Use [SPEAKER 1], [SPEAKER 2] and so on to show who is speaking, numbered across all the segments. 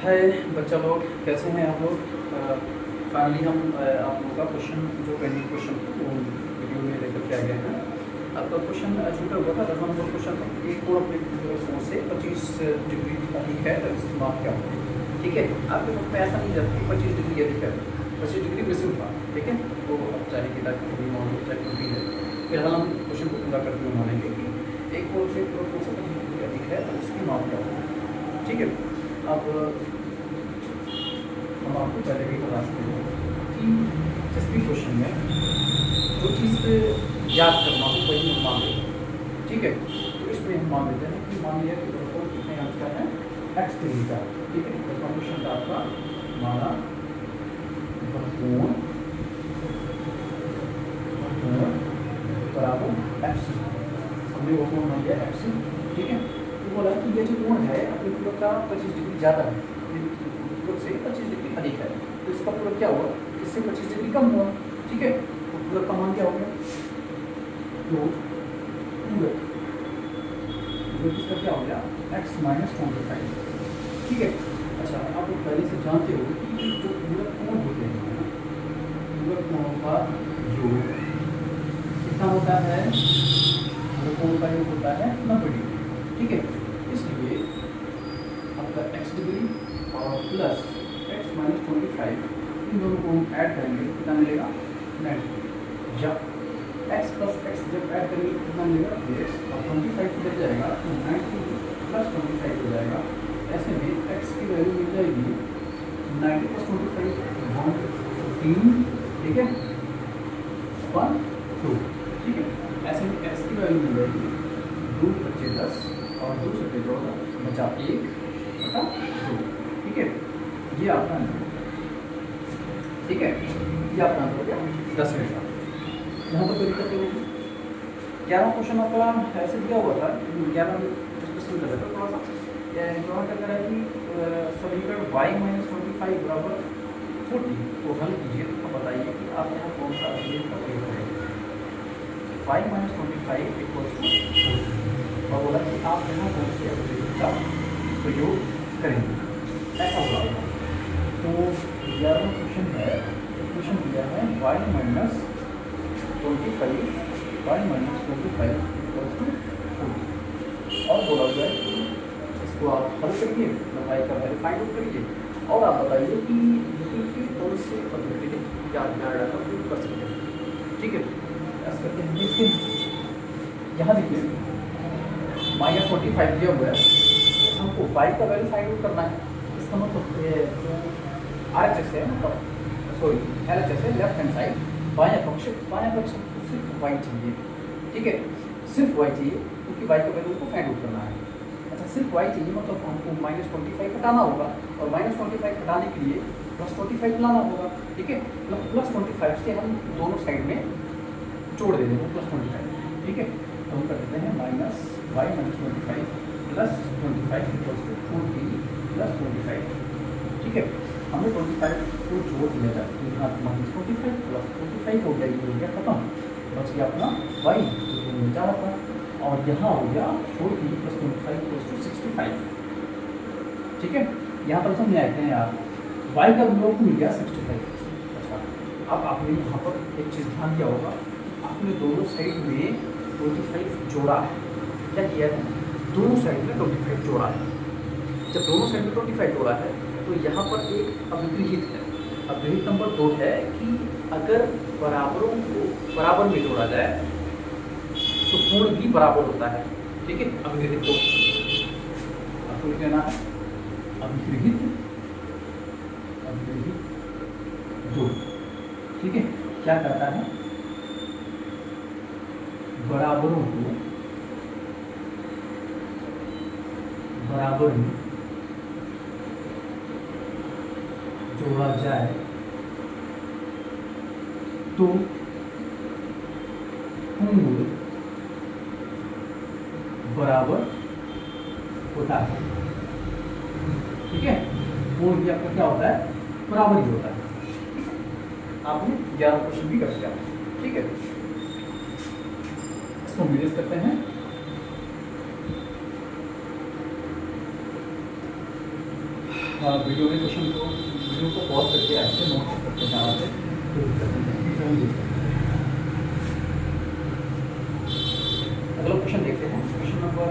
[SPEAKER 1] हाय बच्चा लोग, कैसे हैं आप लोग। फाइनली हम आप लोगों का क्वेश्चन जो पेंडिंग क्वेश्चन वो वीडियो में लेकर के आ गए हैं। आपका क्वेश्चन जो हुआ था 10 नंबर क्वेश्चन था, एक और अपने फोर से 25 डिग्री अधिक है तो इसकी माप क्या होगी। ठीक है, आपके बुक में ऐसा नहीं जाता कि 25 डिग्री अधिक है, 25 डिग्री मिसिंग था। ठीक है, तो अब चाहे कि ताकि मॉडल चाहे कुछ भी है, फिलहाल हम क्वेश्चन को पूरा करते हुए मानेंगे कि एक और से 25 डिग्री अधिक है तो उसकी माप क्या होगी। ठीक है, अब हम आपको पहले भी बता चुके हैं कि जिस भी क्वेश्चन में जो चीज़ याद करना हो वही हम मान लेते हैं। ठीक है, तो इसमें हम मान लेते हैं कि मान लिया कि दोस्तों कितने अंक का है, एक्स डिग्री का। ठीक है, तो क्वेश्चन का आपका माना वर्गमूल बराबर एक्स, हमने वो कोण मान लिया एक्स। ठीक है, तो बोला कि ये जो कोण है अपने पूरक का 25 डिग्री ज़्यादा है, से 25 डिग्री अधिक है, तो इसका पूरक क्या हुआ, इससे 25 डिग्री कम हुआ। ठीक है, तो पूरक का मान क्या हो गया, तो पूरक इसका क्या हो गया, x माइनस 25। ठीक है, अच्छा आप लोग पहले से जानते हो कि जो पूरक कोण होते हैं, पूरक कोणों का योग कितना होता है, पूरक कोण का योग होता है 90 डिग्री। ठीक है, इसलिए आपका x डिग्री और प्लस x माइनस 25 इन दोनों को हम ऐड करेंगे कितना मिलेगा 90, या x प्लस x जब ऐड करेंगे कितना मिलेगा x, और 25 लग जाएगा तो 90 प्लस 25 हो जाएगा। ऐसे में x की वैल्यू मिल जाएगी 90 प्लस 25 115। ठीक है, 1 2। ठीक है, ऐसे में x की वैल्यू मिल जाएगी 2 बचे 10 और 2 से 14 बचा 1 बटा 2। ठीक है, ये आपका आंसर। ठीक है, ये आपका आंसर हो गया 10 मिनट का। यहाँ पर कोई दिक्कत नहीं होगी। 11 क्वेश्चन आपका ऐसे दिया हुआ था, 11 डिस्कशन कर रहा था थोड़ा सा क्या कर रहा है कि समीकरण y माइनस 25 बराबर 40 को हल कीजिए। तो बताइए कि आप यहाँ कौन सा अभिलेख का प्रयोग करेंगे। y माइनस 25 इक्वल्स टू 40 और बोला कि आप यहाँ कौन से अभिलेख का प्रयोग करेंगे, ऐसा बोला। तो 11वां क्वेश्चन है, तो क्वेश्चन दिया है y माइनस 25 इक्वल्स टू 40 और बोला हुआ है कि इसको आप हल करिए, मतलब y का वैल्यू फाइंड आउट करिए और आप बताइए कि यूटिलिटी कौन से पद्धति या डाटा का उपयोग कर सकते हैं। ठीक है, ऐसा करते हैं। देखिए यहाँ देखिए माइनस 45 दिया हुआ है, हमको y का वैल्यू फाइंड आउट करना है। इसका मतलब RHS है, मतलब सॉरी LHS है, लेफ्ट हैंड साइड बायां पक्ष सिर्फ y चाहिए। ठीक है, सिर्फ y चाहिए क्योंकि y का वैल्यू को फाइंड आउट करना है। अच्छा, सिर्फ y चाहिए मतलब हमको माइनस 25 हटाना होगा और माइनस 25 हटाने के लिए प्लस 25 लाना होगा। ठीक है, मतलब प्लस 25 से हम दोनों साइड में जोड़ दे देंगे प्लस 25। ठीक है, तो हम कर देते हैं minus y minus 25 plus 25 equals to 40 plus 25। ठीक है, हमने 25 को जोड़ दिया जाए तो यहाँ माइनस 25 प्लस 25 हो गया, ये हो गया खत्म, बच गया अपना y जो में जा रहा था, और यहाँ हो गया 40 प्लस 25 इक्वल्स टू 65। ठीक है, यहाँ पर समझ आते हैं यार, y का लोग मिल गया 65। अच्छा, अब आपने यहाँ पर एक चीज़ ध्यान दिया होगा, आपने दोनों साइड में 25 जोड़ा है। क्या किया है, दोनों साइड में 25 जोड़ा है। जब दोनों साइड में 25 जोड़ा है तो यहाँ पर एक अभिगृहित है, अभिगृहित नंबर 2 है कि अगर बराबरों को बराबर में जोड़ा जाए तो कोण भी बराबर होता है। ठीक है, अभिगृहित 2 आपको लिख लेना है, अभिगृहित 2। ठीक है, क्या करता है, बराबरों को बराबर में जोड़ा जाए तो कोण बराबर होता है। ठीक है, कोण भी आपका क्या होता है, बराबर ही होता है। आपने 11 क्वेश्चन भी कर दिया। ठीक है, इसको मिलेज करते हैं। वीडियो में क्वेश्चन को वीडियो को पॉज करके ऐसे नोट करते जाना है, कोई दिक्कत नहीं है। अगला क्वेश्चन देखते हैं। Question number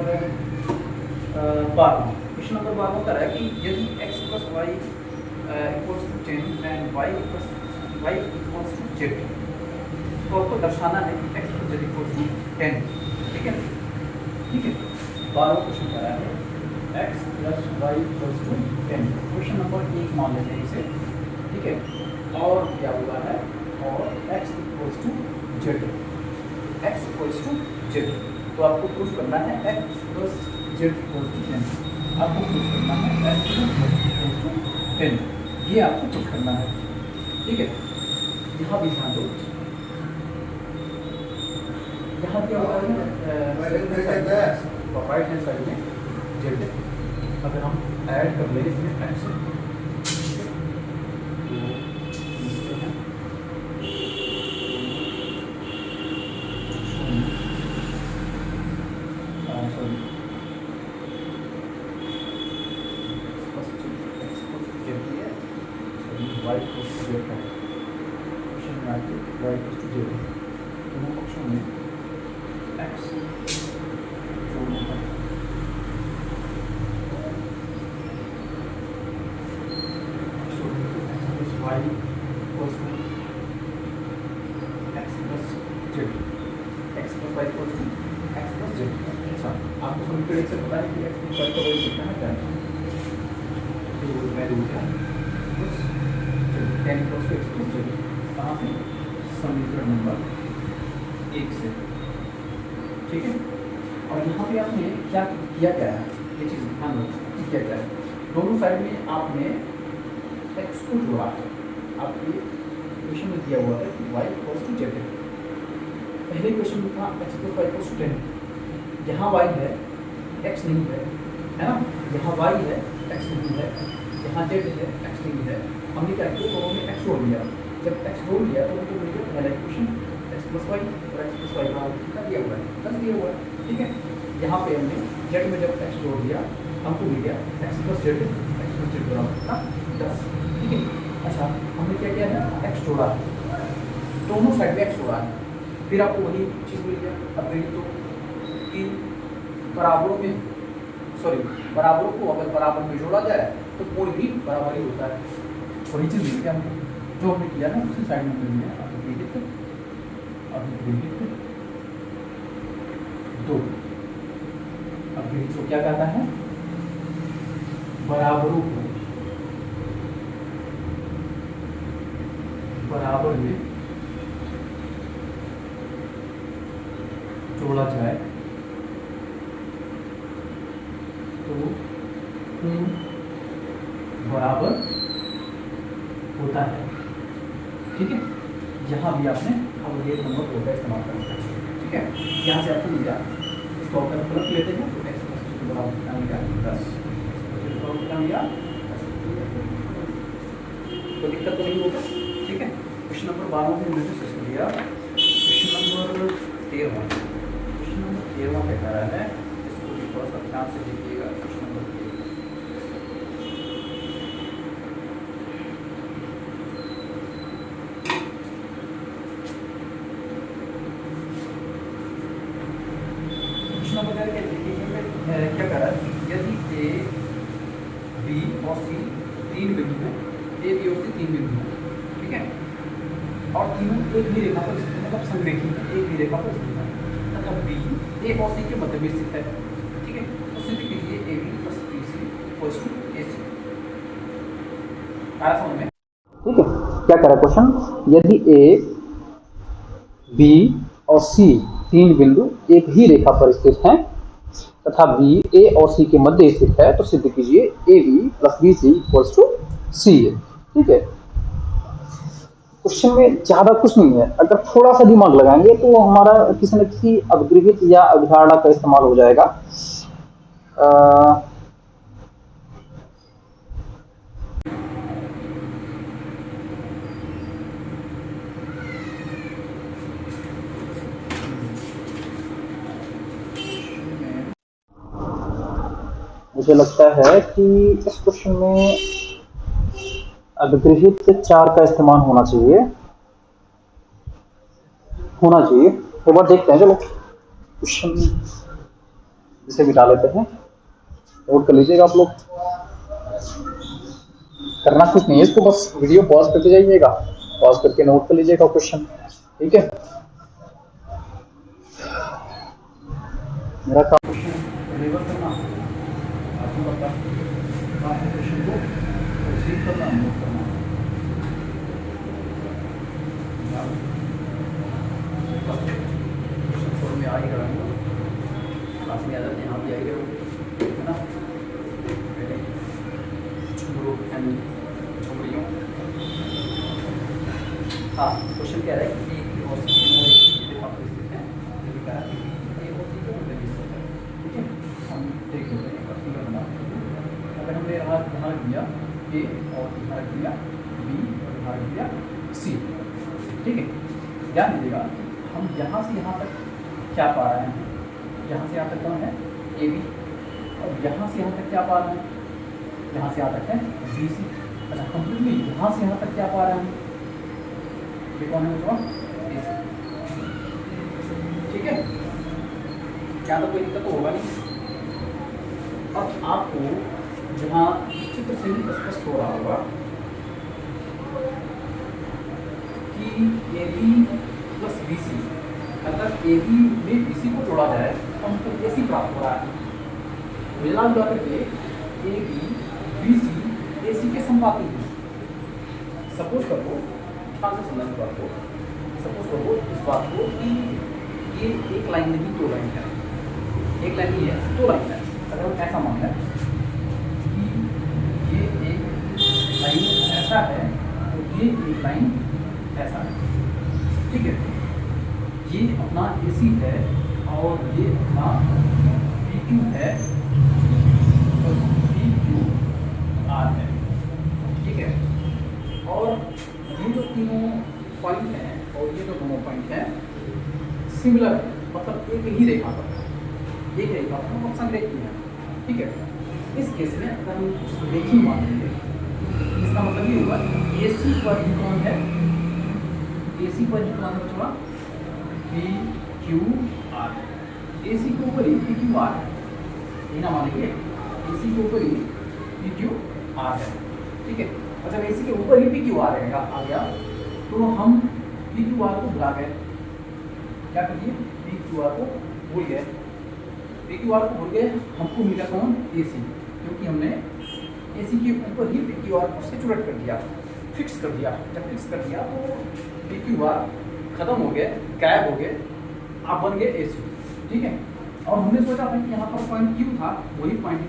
[SPEAKER 1] 12। क्वेश्चन नंबर 12 कह रहा है कि यदि x plus y equals to 10 and y equals to z, तो आपको दर्शाना है कि x plus z equals to 10। ठीक है, ठीक है। 12 क्वेश्चन कह रहा है x plus y equals to 10। Question number 1 मान लेते हैं इसे, ठीक है। और क्या हुआ है, और x equals to z, x equals to z। तो आपको प्रूफ करना है x plus z equals to 10। आपको प्रूफ करना है x plus z equals to 10। ये आपको प्रूफ करना है, ठीक है। यहाँ भी ध्यान दो, यहाँ क्या होता है, राइट हैंड साइड में z, अगर हम ऐड कर लें इसमें x, y equals to z है क्वेश्चन में आके y इक्वल्स टू 0, दोनों पक्षों में x जोड़ना है। y equals to x plus z, x plus y equals to x plus z। अच्छा, आपको समीकरण से पता है कि x प्लस y का वैल्यू कितना है, 10। तो वैल्यू क्या है, 10 equals to x plus z। कहाँ से, समीकरण नंबर 1 से, ठीक है। और यहाँ पे आपने क्या किया, क्या है ये चीज़ ध्यान रखो, क्या क्या है, दोनों साइड में आपने x को जोड़ा है। आपके क्वेश्चन में दिया हुआ है कि y इक्वल्स टू z। पहले क्वेश्चन में था x plus y equals to 10। यहाँ y है, x नहीं है ना, यहाँ y है, x नहीं है, यहाँ z है, x नहीं है। हमने क्या किया, दोनों में x जोड़ लिया। जब x जोड़ लिया तो उनको मिल गया पहला इक्वेशन x प्लस वाई, और x प्लस वाई का कितना दिया हुआ है, 10 दिया हुआ है, ठीक है। यहाँ पे हमने z में जब x जोड़ दिया, हमको मिल गया x plus z, x plus z बराबर कितना, 10, ठीक है। अच्छा, हमने क्या किया है, x जोड़ा है, दोनों साइड में x जोड़ा है, फिर आपको वही चीज़ मिल गया। अब मेरी तो कि बराबरों में, सॉरी, बराबरों को अगर बराबर में जोड़ा जाए तो कोई भी बराबर ही होता है। वही चीज़ मिल गया हमको, जो हमने किया ना उसी साइड में मिल गया। दो, अब तो क्या कहता है, बराबरों को बराबर में जोड़ा जाए तो बराबर होता है, ठीक है। यहाँ भी आपने अब ये नंबर दो का इस्तेमाल करना है, ठीक है। यहाँ से आपको मिल जाए, इसको अगर प्लस लेते हैं तो x प्लस टू के बराबर कितना मिलेगा, 10। कितना मिला, कोई दिक्कत तो नहीं होगा, ठीक है। क्वेश्चन नंबर 12 में हमने डिस्कस कर लिया। क्वेश्चन नंबर 13, क्वेश्चन नंबर 13 क्या कह रहा है, इसको भी थोड़ा सा ध्यान से देखिएगा। क्वेश्चन नंबर 13, क्या कर रहा है, यदि ए बी और सी तीन बिंदु हैं, ए बी और सी तीन बिंदु हैं, ठीक है, और तीनों एक ही रेखा पर स्थित, मतलब संरेखित है, एक ही रेखा पर स्थित है, तथा बी ए और सी के मध्य में स्थित है, ठीक है। तो सिद्ध कीजिए A B plus B C equals to A C. आया समझ में, ठीक है। क्या कह रहा है क्वेश्चन, यदि ए बी और सी तीन बिंदु एक ही रेखा पर स्थित हैं तथा बी ए और सी के मध्य स्थित है, तो सिद्ध कीजिए A B plus B C equals to C है, ठीक है। क्वेश्चन में ज्यादा कुछ नहीं है, अगर थोड़ा सा दिमाग लगाएंगे तो हमारा किसी न किसी अवगृहित या अवधारणा का इस्तेमाल हो जाएगा।
[SPEAKER 2] मुझे लगता है कि इस क्वेश्चन में अभिगृहित चार का इस्तेमाल होना चाहिए। एक बार देखते हैं, चलो क्वेश्चन इसे मिटा लेते हैं। नोट कर लीजिएगा आप लोग, करना कुछ नहीं है इसको, बस वीडियो पॉज करके जाइएगा, पॉज करके नोट कर लीजिएगा क्वेश्चन, ठीक है। मेरा काम
[SPEAKER 1] डिलीवर करना, आपको पता क्वेश्चन को रिसीव करना, नोट करना। क्वेश्चन फॉर्म में आ ही रहा क्लास में आ जाते हैं, यहाँ भी आ ही रहे है ना। हाँ, क्वेश्चन क्या है कि ठीक है, हम देख लेते हैं अगर हमने यहाँ रख दिया ए और यहाँ रख दिया बी और यहाँ रख दिया सी, ठीक है। ध्यान दीजिएगा, हम यहाँ से यहाँ तक क्या पा रहे हैं, यहाँ से यहाँ तक कौन है ए बी, और यहाँ से यहाँ तक क्या पा रहे हैं, यहाँ से यहाँ तक है बी सी। अच्छा, कंप्लीटली यहाँ से यहाँ तक क्या पा रहे हैं, ये कौन है बच्चों, ए सी, ठीक है। क्या तो कोई दिक्कत तो होगा नहीं। अब आपको जहाँ चित्र से ही स्पष्ट हो रहा होगा कि A B plus B C, अगर ए बी में बी सी को जोड़ा जाए तो हमको ए सी प्राप्त हो रहा है। मिला जुला करके ए बी बी सी ए सी के संपाती हैं। सपोज करो, ध्यान से समझना बात को, सपोज करो इस बात को कि ये एक लाइन नहीं दो लाइन है, एक लाइन नहीं है दो लाइन है। अगर हम ऐसा मान लें कि ये एक लाइन ऐसा है तो ये एक लाइन ऐसा है, ठीक है। ये अपना AC है और ये अपना PQ है और PQR है, ठीक है। और ये जो तीनों पॉइंट हैं और ये जो दोनों पॉइंट हैं सिमिलर है, मतलब एक ही रेखा पर, एक रेखा पर हम संरेखी है, ठीक है। इस केस में अगर हम उसको रेखी मान लेंगे, इसका मतलब ये होगा AC पर ही कौन है, AC पर ही कौन है थोड़ा PQR, AC के ऊपर ही PQR है, ये ना मानेंगे, AC के ऊपर ही PQR है, ठीक है। अच्छा, AC के ऊपर ही PQR रहेगा आ गया, तो हम PQR को भुला गए, क्या करिए PQR को भूल गए, PQR को भूल गए, हमको मिला कौन AC, क्योंकि हमने AC के ऊपर ही PQR को सैचुरेट कर दिया, फिक्स कर दिया। जब फिक्स कर दिया तो PQR खत्म हो गए, गायब हो गए, आप बन गए AC, ठीक है। और हमने सोचा था कि यहाँ पर पॉइंट Q था, वही पॉइंट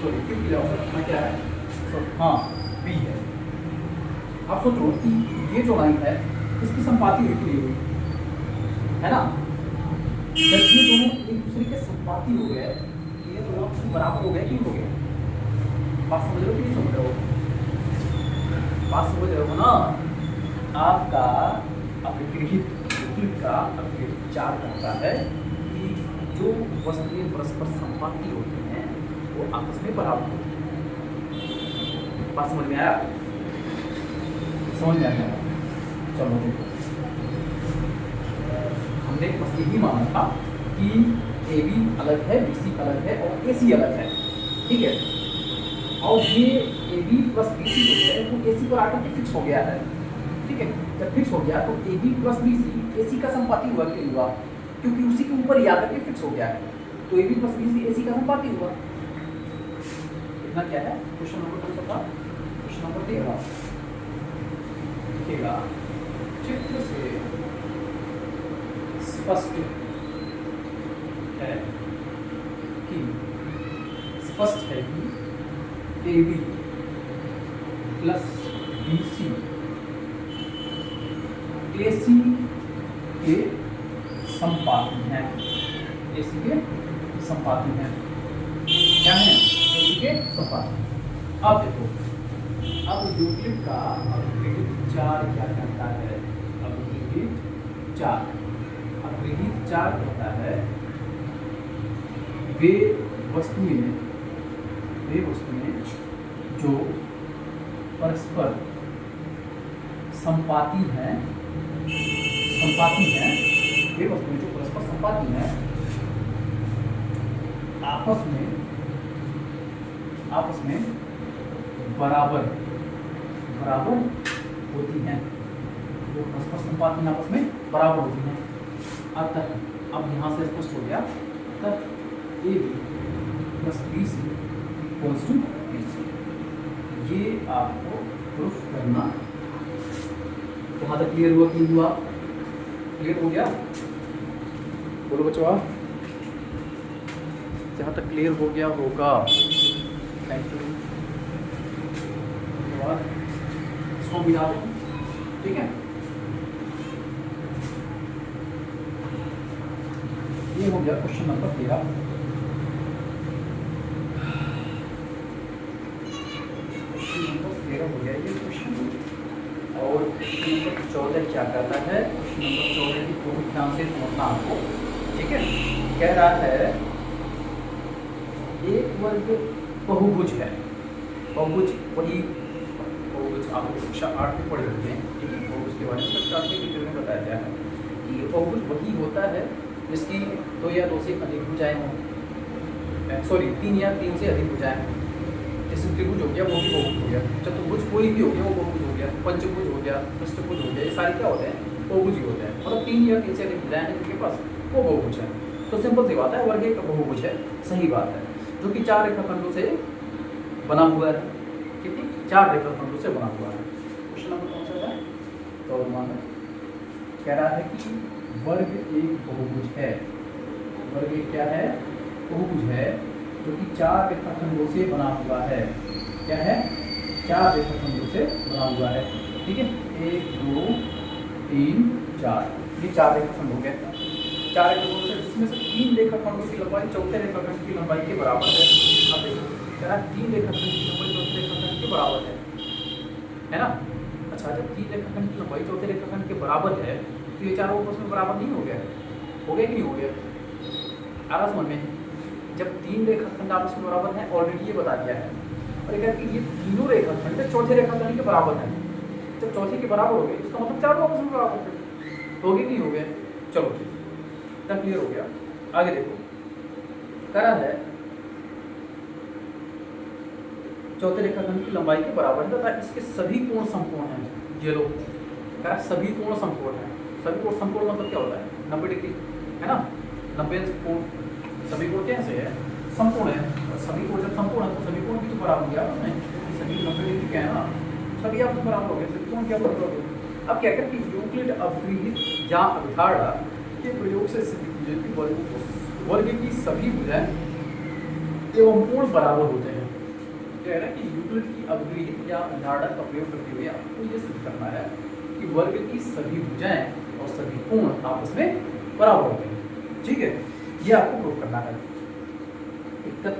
[SPEAKER 1] सॉरी Q की जगह क्या है, हाँ B है। आप सोचो कि ये जो लाइन है इसकी संपाती निकली हुई है ना, जब ये दोनों एक दूसरे के संपाती हो गए, ये दोनों बराबर हो गए कि हो गए, बात समझ रहे हो कि नहीं समझ रहे हो, बात समझ रहे हो ना। आपका अभिगृहित का अभिगृहित चार करता है कि जो वस्तुएं परस्पर संपाती होती हैं वो आपस में बराबर होती हैं। बात समझ में आया, समझ में आया। चलो देखो, हमने बस यही माना था कि AB अलग है, BC अलग है और AC अलग है, ठीक है। और ये AB प्लस BC जो है वो AC पर आकर के फिक्स हो गया है, ठीक है। जब फिक्स हो गया तो AB प्लस BC AC का संपाती हुआ, क्यों हुआ, क्योंकि उसी के ऊपर ही आकर के फिक्स हो गया है, तो AB प्लस BC AC का संपाती हुआ। इतना क्या है, क्वेश्चन नंबर कौन सा था, क्वेश्चन नंबर 13। देखिएगा चित्र से स्पष्ट है कि AB प्लस BC AC के संपाती हैं, AC के संपाती हैं, क्या है AC के संपाती। अब देखो, अब यूक्लिड का अभिगृहित चार क्या कहता है, अभिगृहित चार कहता है वे वस्तुएं वे वस्तुएं जो परस्पर संपाती हैं, वे वस्तुएं जो परस्पर संपाती हैं आपस में बराबर होती हैं, जो परस्पर संपाती आपस में बराबर होती हैं। अतः अब यहाँ से स्पष्ट हो गया, अतः A B plus B C equals to B C. ये आपको प्रूफ करना। वहाँ तक क्लियर हुआ कि हुआ? क्लियर हो गया? बोलो बच्चों आप, जहाँ तक क्लियर हो गया होगा। Thank you. इसको भी डाल दें, ठीक है। ये हो गया क्वेश्चन नंबर 13। क्वेश्चन नंबर 13 हो गया ये क्वेश्चन। और क्वेश्चन नंबर 14 क्या कहता है? क्वेश्चन नंबर 14 की बहुत ध्यान से समझना आपको, ठीक है। कह रहा है एक वर्ग बहुभुज है। बहुभुज वही बहुभुज आप कक्षा 8 में पढ़े होते हैं, ठीक है। बहुभुज के बारे में कक्षा 8 में डिटेल में बताया गया है कि बहुभुज वही होता है जिसकी 2 या 2 से अधिक भुजाएं हों, सॉरी 3 या 3 से अधिक भुजाएं हों। जैसे त्रिभुज हो गया वो भी बहुभुज हो गया, चतुर्भुज कोई भी हो गया वो बहुभुज हो गया, पंचभुज हो गया, अष्टभुज हो गया, ये सारे क्या होते हैं? बहुभुज ही होते हैं। मतलब 3 या 3 से अधिक भुजाएं हैं जिनके पास, वो बहुभुज है। तो सिंपल सी बात है, वर्ग एक बहुभुज है, सही बात है, जो कि 4 रेखाखंडों से बना हुआ है। कितनी? 4 रेखाखंडों से बना हुआ है। क्वेश्चन नंबर कौन सा है? तो मान कह रहा है कि वर्ग एक बहुभुज है। वर्ग एक क्या है? बहुभुज है, जो कि 4 रेखाखंडों से बना हुआ है। क्या है? 4 रेखाखंडों से बना हुआ है, ठीक है। 1 2 3 4, ये 4 रेखाखंड हो गए। 4 रेखाखंडों से, जिसमें से 3 रेखाखंडों की लंबाई चौथे रेखाखंड की लंबाई के बराबर है। अब कह रहा है 3 रेखाखंड की लंबाई चौथे रेखाखंड के बराबर है ना। अच्छा, जब 3 रेखाखंड की लंबाई चौथे रेखाखंड के बराबर है तो ये चारों आपस में बराबर नहीं हो गया? हो गया कि नहीं हो गया? आ रहा समझ में? जब 3 रेखाखंड आपस में बराबर हैं, ऑलरेडी ये बता दिया है। और ये कहते हैं ये तीनों रेखाखंड चौथे रेखाखंड के बराबर हैं। जब चौथे के बराबर हो गए इसका मतलब चारों आपस में बराबर है। हो गया कि नहीं हो गया? चलो ठीक, तब क्लियर हो गया। आगे देखो, करा है चौथे रेखाखंड की लंबाई के बराबर है तथा इसके सभी कोण समकोण हैं। ये लो, करा सभी कोण समकोण हैं। सभी कोण समकोण मतलब क्या होता है? 90 डिग्री, है ना। 90 कोण, सभी कोण कैसे है? समकोण है। सभी कोण जब समकोण है तो सभी कोण की तो बराबर हो गया उसमें, सभी 90 डिग्री क्या है ना, सभी आपस में बराबर हो गए। सभी कोण क्या बराबर हो गए? अब क्या करते हैं, यूक्लिड अपग्रहित या अवधारणा के प्रयोग से सिद्ध की जाती वर्ग की सभी भुजाएं एवं कोण बराबर होते हैं। क्या है ना कि यूक्लिड की अपग्रहित या अवधारणा का प्रयोग करते हुए आपको ये सिद्ध करना है कि वर्ग की सभी भुजाएं और सभी कोण आपस में बराबर होते हैं, ठीक है। ये आपको प्रूव करना है। दिक्कत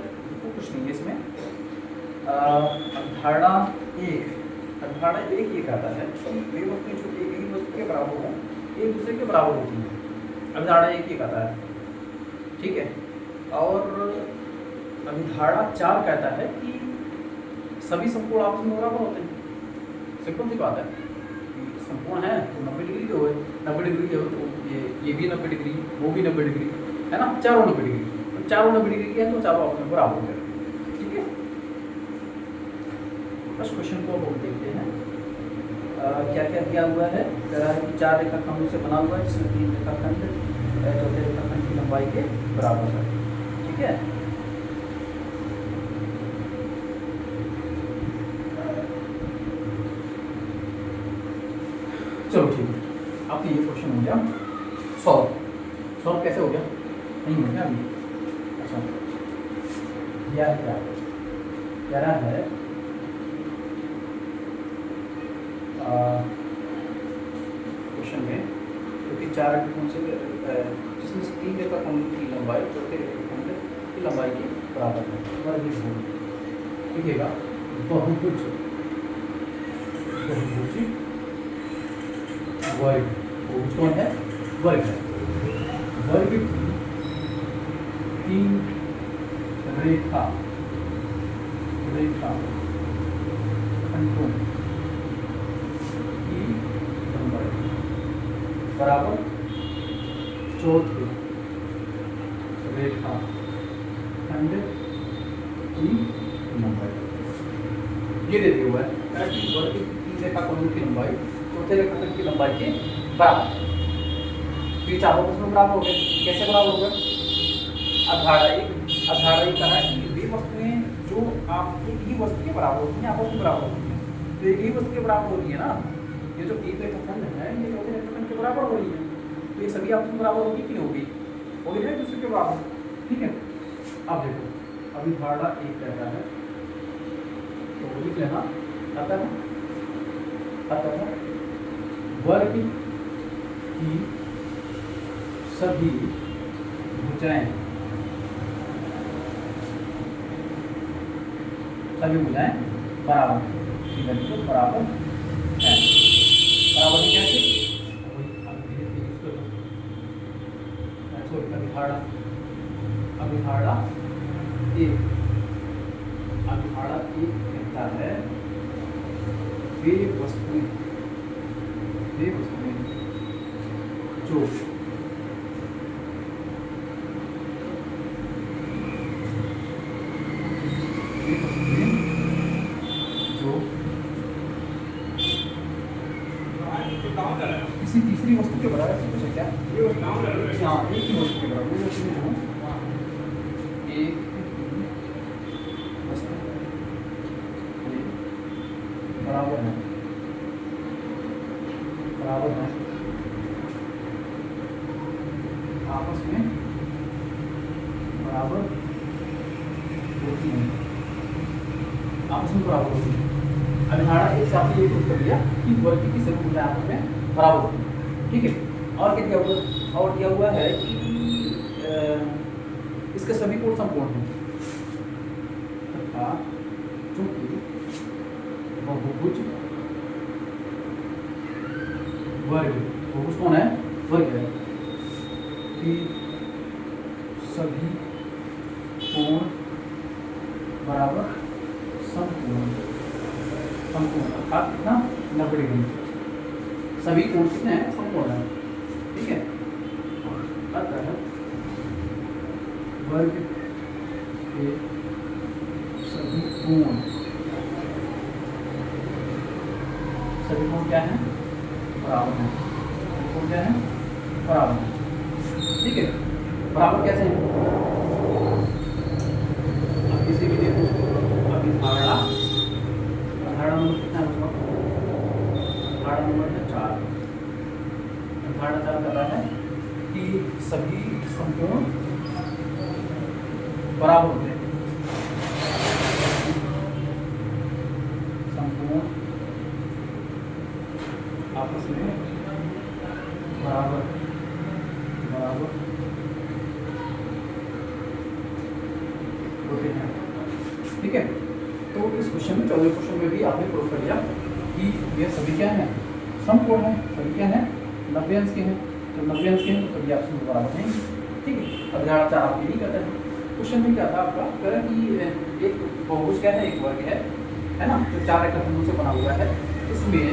[SPEAKER 1] कुछ नहीं है इसमें। अवधारणा एक ये कहता है कि वे वस्तुएं जो एक ही वस्तु के बराबर हों, एक दूसरे के बराबर होती हैं। अवधारणा एक ये कहता है, ठीक है। और अवधारणा 4 कहता है कि सभी समकोण आपस में बराबर होते हैं। सिंपल सी बात है, समकोण है तो 90 डिग्री के हुए, 90 डिग्री के हो तो ये भी 90 डिग्री, वो भी 90 डिग्री, है ना। चारों 90 डिग्री, तो चारों 90 डिग्री के हैं तो चारों आपस में बराबर हो गए, ठीक है। फर्स्ट क्वेश्चन को हम देखते हैं। क्या क्या दिया हुआ है? कह रहा है कि 4 रेखाखंडों से बना हुआ है जिसमें 3 रेखाखंड चौथे रेखाखंड की लंबाई के बराबर है, ठीक है। चलो ठीक है, आपके ये क्वेश्चन हो गया सॉल्व कैसे हो गया? नहीं हो गया अभी। अच्छा, यह क्या कह रहा है? क्वेश्चन में क्योंकि 4 रेखाखंड से जिसमें से 3 रेखाखंड की लंबाई चौथे रेखाखंड की लंबाई के बराबर है। वर्ग लिखिएगा बहुभुज वर्ग, बहुभुज कौन है? वर्ग है। वर्ग की 3 रेखा रेखा खंडों की लंबाई बराबर चौथे रेखा खंड की लंबाई। ये दे दिया हुआ है कि वर्ग की तीन रेखा खंडों की लंबाई चौथे रेखा खंड की लंबाई के बराबर। तो ये चारों आपस में बराबर हो गए। कैसे बराबर हो गए? अधारा कहा है कि वे वस्तुएं जो आप एक ही वस्तु के बराबर होती हैं आपस में बराबर होती हैं। तो एक ही वस्तु के बराबर हो रही है ना, ये जो एक रेखाखंड है ये चौथे रेखाखंड के बराबर हो रही है, तो ये सभी आपस में बराबर होगी कि नहीं होगी? होगी ना, दूसरे के बराबर। ठीक है, अब देखो अभी धारणा एक कहता है तो लिख लेना अतः वर्ग की सभी भुजाएं बराबर हैं। ठीक है, तो बराबर है। बराबर है कैसे? अभिधारणा एक कहता है वे वस्तुएं जो किसी तीसरी वस्तु के बराबर है। कुछ क्या ये वस्तु हाँ एक ही वस्तु के बराबर वो वस्तु जो एक वस्तु बराबर है आपस में बराबर होती है। अभिधारणा एक साथ ये प्रूव कर दिया कि वर्ग की सभी भुजाएं आपस में बराबर होती है। ठीक है, और क्या दिया हुआ है कि इसके सभी कोण समकोण हैं तथा चूंकि बहुभुज कौन है? वर्ग है कि सभी कोण बराबर समकोण अर्थात कितना 90 डिग्री। सभी कोण कितने हैं? समकोण है। ठीक है, अतः वर्ग के सभी कोण क्या है? बराबर है। कोण क्या है? बराबर है। ठीक है, बराबर कैसे है? अब किसी भी देखो अभी धारणा नंबर कितना है? धारणा नंबर है 4। धारणा 4 कहता है कि सभी समकोण बराबर होते हैं। समकोण आपस में बराबर होते हैं। ठीक है, तो इस क्वेश्चन में 14वें क्वेश्चन में भी आपने प्रूव कर दिया कि ये सभी क्या है? समकोण है। सभी क्या है? 90 अंश के हैं। तो 90 अंश के हैं तो सभी आपस में बराबर हैं। ठीक है, अब धारणा 4 आपके नहीं कहता है। क्वेश्चन में क्या था आपका कह रहा कि एक बहुभुज क्या है? एक वर्ग है ना, जो 4 रेखाखंडों से बना हुआ है। इसमें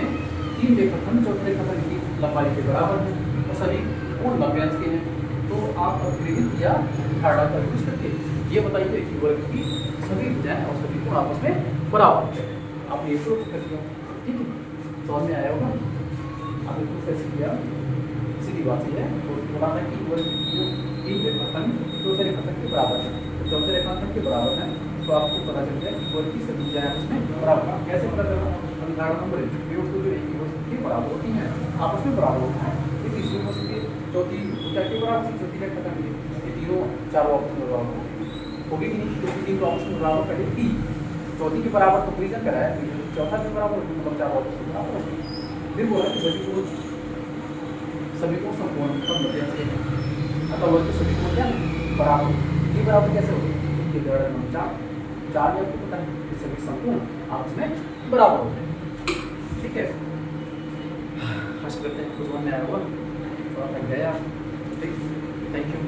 [SPEAKER 1] 3 रेखाखंड चौथे रेखाखंड की लंबाई के बराबर है और सभी कोण 90 अंश के हैं। तो आप अपग्रेडित या धारणा का यूज करके ये बताइए कि वर्ग की सभी भुजाएं और सभी कोण आपस में बराबर है। आपने ये प्रूफ कर दिया। ठीक है, समझ में आया होगा? आपने प्रूफ कैसे किया? सीधी बात ये है बोला था कि वर्ग की 3 रेखाखंड चौथे रेखाखंड के बराबर है। तो चौथे रेखाखंड के बराबर है तो आपको पता चल गया कि वर्ग की सभी भुजाएं आपस में बराबर है। कैसे पता चला? उदाहरण नंबर 1 वे वस्तु जो एक ही वस्तु के बराबर होती हैं आपस में बराबर होता है। ये तीसरी वस्तु के चौथी भुजा के बराबर चौथी रेखाखंड ये तीनों चारों आपस में बराबर होगी कि नहीं? क्योंकि तीन आपस में बराबर पहले थी। चौथी के बराबर कंपेरिजन कराया तो चौथा के बराबर मतलब चारों आपस में बराबर होगी। फिर बोला कि सभी को समकोण पर मध्य से अतः वर्ग के सभी कोण क्या बराबर। ये बराबर कैसे होगी? ये उदाहरण नंबर 4 में आपको पता है कि सभी समकोण आपस में बराबर होते हैं। ठीक है, आशा करते हैं कुछ समझ में आया होगा। थोड़ा लग गया। ठीक, थैंक यू।